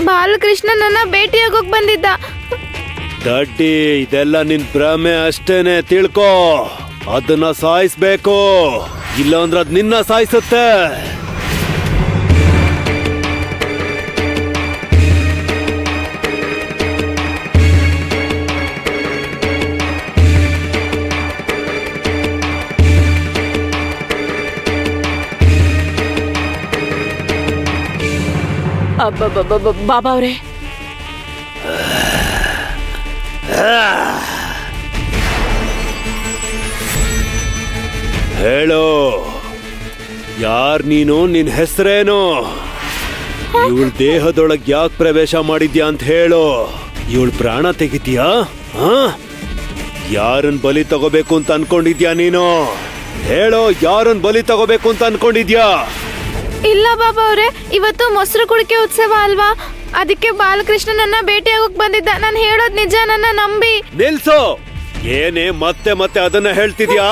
ಬಾಲಕೃಷ್ಣ ನನ್ನ ಭೇಟಿಯಾಗೋಕ್ ಬಂದಿದ್ದ. ದಡ್ಡಿ, ಇದೆಲ್ಲ ನಿನ್ ಭ್ರಮೆ ಅಷ್ಟೇನೆ, ತಿಳ್ಕೋ. ಅದನ್ನ ಸಾಯಿಸ್ಬೇಕು, ಇಲ್ಲಾಂದ್ರೆ ಅದ್ ನಿನ್ನ ಸಾಯಿಸುತ್ತೆ. ಬಾಬಾ ಅವ್ರೆ, ಹೇಳು, ಯಾರ್ ನೀನು? ನಿನ್ ಹೆಸರೇನು? ಇವಳ ದೇಹದೊಳಗ್ ಯಾಕೆ ಪ್ರವೇಶ ಮಾಡಿದ್ಯಾ ಅಂತ ಹೇಳು. ಇವಳ ಪ್ರಾಣ ತೆಗಿತೀಯಾ? ಯಾರನ್ ಬಲಿ ತಗೋಬೇಕು ಅಂತ ಅನ್ಕೊಂಡಿದ್ಯಾ ನೀನು? ಹೇಳೋ, ಯಾರನ್ ಬಲಿ ತಗೋಬೇಕು ಅಂತ ಅನ್ಕೊಂಡಿದ್ಯಾ? ಇಲ್ಲ ಬಾಬಾ ಅವ್ರೆ, ಇವತ್ತು ಮೊಸರು ಕುಡಿಕೆ ಉತ್ಸವ ಅಲ್ವಾ, ಅದಕ್ಕೆ ಬಾಲಕೃಷ್ಣ ನನ್ನ ಭೇಟಿಯಾಗೋಕ್ ಬಂದಿದ್ದ. ನಾನು ಹೇಳೋದ್ ನಿಜ, ನನ್ನ ನಂಬಿ. ನಿಲ್ಸು. ಏನೇ ಮತ್ತೆ ಮತ್ತೆ ಅದನ್ನ ಹೇಳ್ತಿದ್ಯಾ?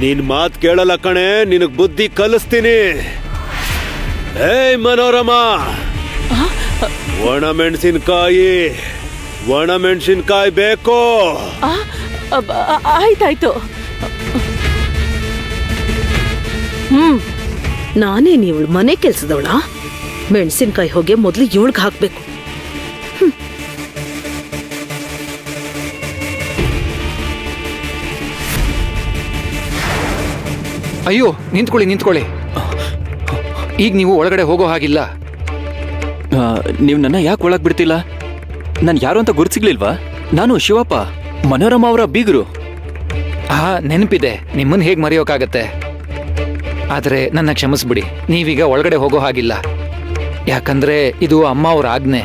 ನಿನ್ ಮಾತ್ ಕೇಳಲ್ಲ ಕಣೆ, ನಿನಗ್ ಬುದ್ಧಿ ಕಲಿಸ್ತೀನಿ. ಏಯ್ ಮನೋರಮ, ಒಣ ಮೆಣಸಿನ್ಕಾಯಿ ಬೇಕು. ಆಯ್ತಾಯ್ತು. ನಾನೇನ್ ಇವಳು ಮನೆ ಕೆಲ್ಸದವಳ? ಮೆಣಸಿನ್ಕಾಯಿ ಹೋಗಿ ಮೊದ್ಲು ಇವಳಿಗೆ ಹಾಕ್ಬೇಕು. ಅಯ್ಯೋ, ನಿಂತ್ಕೊಳ್ಳಿ. ಈಗ ನೀವು ಒಳಗಡೆ ಹೋಗೋ ಹಾಗಿಲ್ಲ. ನೀವು ನನ್ನ ಯಾಕೆ ಒಳಗ್ ಬಿಡ್ತಿಲ್ಲ? ನಾನು ಯಾರು ಅಂತ ಗುರುತಿಗ್ಲಿಲ್ವಾ? ನಾನು ಶಿವಪ್ಪ, ಮನೋರಮ ಅವರ ಬೀಗರು. ನೆನಪಿದೆ, ನಿಮ್ಮನ್ನ ಹೇಗೆ ಮರೆಯೋಕ್ಕಾಗತ್ತೆ? ಆದರೆ ನನ್ನ ಕ್ಷಮಿಸ್ಬಿಡಿ, ನೀವೀಗ ಒಳಗಡೆ ಹೋಗೋ ಹಾಗಿಲ್ಲ. ಯಾಕಂದ್ರೆ ಇದು ಅಮ್ಮ ಅವ್ರ ಆಜ್ಞೆ.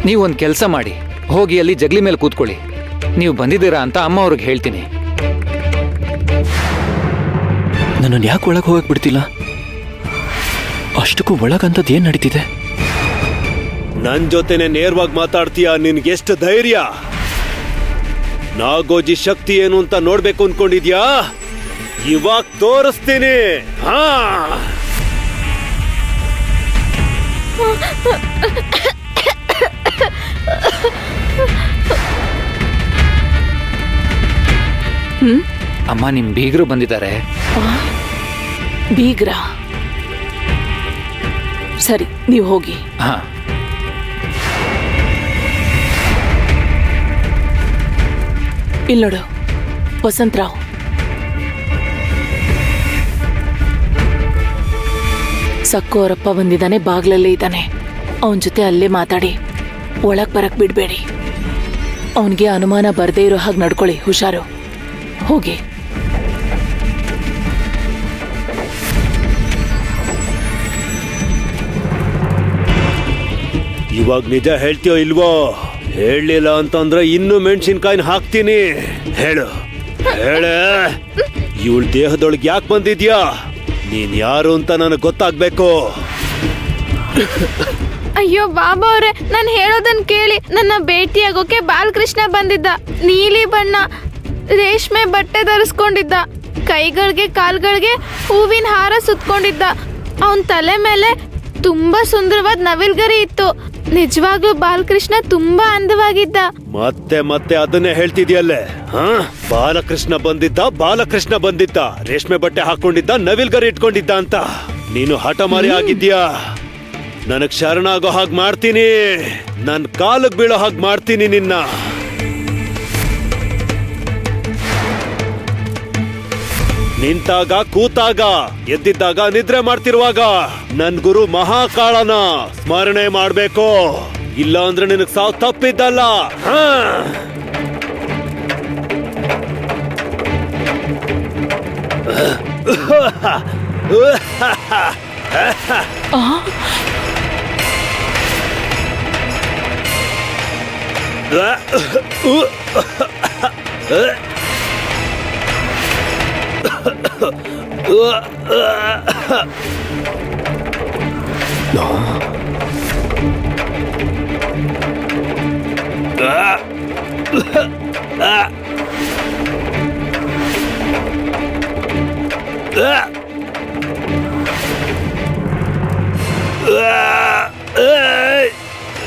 ನೀವೊಂದು ಕೆಲಸ ಮಾಡಿ, ಹೋಗಿ ಅಲ್ಲಿ ಜಗ್ಲಿ ಮೇಲೆ ಕೂತ್ಕೊಳ್ಳಿ. ನೀವು ಬಂದಿದ್ದೀರಾ ಅಂತ ಅಮ್ಮ ಅವ್ರಿಗೆ ಹೇಳ್ತೀನಿ. ನನ್ನನ್ನು ಯಾಕೆ ಒಳಗೆ ಹೋಗಕ್ ಬಿಡ್ತಿಲ್ಲ? ಅಷ್ಟಕ್ಕೂ ಒಳಗಂತದ್ದು ಏನ್ ನಡೀತಿದೆ? ನನ್ ಜೊತೆನೆ ನೇರವಾಗಿ ಮಾತಾಡ್ತೀಯ? ನಿನ್ಗೆಷ್ಟು ಧೈರ್ಯ? ನಾಗೋಜಿ ಶಕ್ತಿ ಏನು ಅಂತ ನೋಡ್ಬೇಕು ಅನ್ಕೊಂಡಿದ್ಯಾ? ಇವಾಗ ತೋರಿಸ್ತೀನಿ. ಅಮ್ಮ, ನಿಮ್ ಬೀಗರು ಬಂದಿದ್ದಾರೆ. ಬೀಗ್ರ? ಸರಿ, ನೀವು ಹೋಗಿ. ಇಲ್ಲೋಡು ವಸಂತರಾವ್, ಸಕ್ಕು ಅವರಪ್ಪ ಬಂದಿದ್ದಾನೆ, ಬಾಗ್ಲಲ್ಲೇ ಇದ್ದಾನೆ. ಅವನ ಜೊತೆ ಅಲ್ಲೇ ಮಾತಾಡಿ ಒಳಗ್ ಬರಕ್ ಬಿಡ್ಬೇಡಿ. ಅವನಿಗೆ ಅನುಮಾನ ಬರ್ದೇ ಇರೋ ಹಾಗೆ ನಡ್ಕೊಳ್ಳಿ. ಹುಷಾರು. ಹೋಗಿ. ಇವಾಗ ನಿಜ ಹೇಳ್ತೀಯೋ ಇಲ್ವೋ? ಹೇಳಲಿಲ್ಲ ಅಂತಂದ್ರೆ ಇನ್ನು ಮೆಣಸಿನ್ಕಾಯಿನ ಹಾಕ್ತೀನಿ. ಹೇಳು, ಇವಳ ದೇಹದೊಳಗೆ ಯಾಕೆ ಬಂದಿದ್ಯಾ? ನೀನ್ ಯಾರು ಅಂತ ನನಗೆ ಗೊತ್ತಾಗ್ಬೇಕು. ಅಯ್ಯೋ ಬಾಬಾ ಅವ್ರೆ, ನಾನು ಹೇಳೋದನ್ನ ಕೇಳಿ. ನನ್ನ ಭೇಟಿಯಾಗೋಕೆ ಬಾಲಕೃಷ್ಣ ಬಂದಿದ್ದ. ನೀಲಿ ಬಣ್ಣ ರೇಷ್ಮೆ ಬಟ್ಟೆ ಧರಿಸ್ಕೊಂಡಿದ್ದ, ಕೈಗಳಿಗೆ ಕಾಲ್ಗಳಿಗೆ ಹೂವಿನ ಹಾರ ಸುತ್ಕೊಂಡಿದ್ದ. ಅವನ್ ತಲೆ ಮೇಲೆ ತುಂಬಾ ಸುಂದರವಾದ ನವಿಲ್ಗರಿ ಇತ್ತು. ನಿಜವಾಗ್ಲೂ ಬಾಲಕೃಷ್ಣ ತುಂಬಾ ಅಂದವಾಗಿದ್ದ. ಮತ್ತೆ ಮತ್ತೆ ಅದನ್ನೇ ಹೇಳ್ತಿದ್ಯಲ್ಲೇ? ಬಾಲಕೃಷ್ಣ ಬಂದಿದ್ದ, ರೇಷ್ಮೆ ಬಟ್ಟೆ ಹಾಕೊಂಡಿದ್ದ, ನವಿಲ್ಗರಿ ಇಟ್ಕೊಂಡಿದ್ದ ಅಂತ. ನೀನು ಹಠಮಾರಿ ಆಗಿದ್ಯಾ. ನನಗ್ ಶರಣಾಗೋ ಹಾಗೆ ಮಾಡ್ತೀನಿ, ನನ್ ಕಾಲಕ್ ಬೀಳೋ ಹಾಗೆ ಮಾಡ್ತೀನಿ ನಿನ್ನ. ನಿಂತಾಗ, ಕೂತಾಗ, ಎದ್ದಿದ್ದಾಗ, ನಿದ್ರೆ ಮಾಡ್ತಿರುವಾಗ ನನ್ ಗುರು ಮಹಾಕಾಳನ ಸ್ಮರಣೆ ಮಾಡ್ಬೇಕು. ಇಲ್ಲ ಅಂದ್ರೆ ನಿನಗ್ ಸಾವು ತಪ್ಪಿದ್ದಲ್ಲ.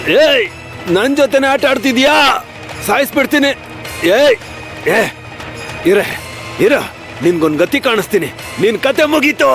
ಏಯ್ ನನ್ ಜೊತೆನೆ ಆಟ ಆಡ್ತಿದ್ಯಾ? ಸಾಯಿಸ್ಬಿಡ್ತೀನಿ. ಏಯ್ ಏ ಇರ ನಿನ್ಗೊಂದ್ ಗತಿ ಕಾಣಿಸ್ತೀನಿ. ನಿನ್ ಕತೆ ಮುಗೀತು.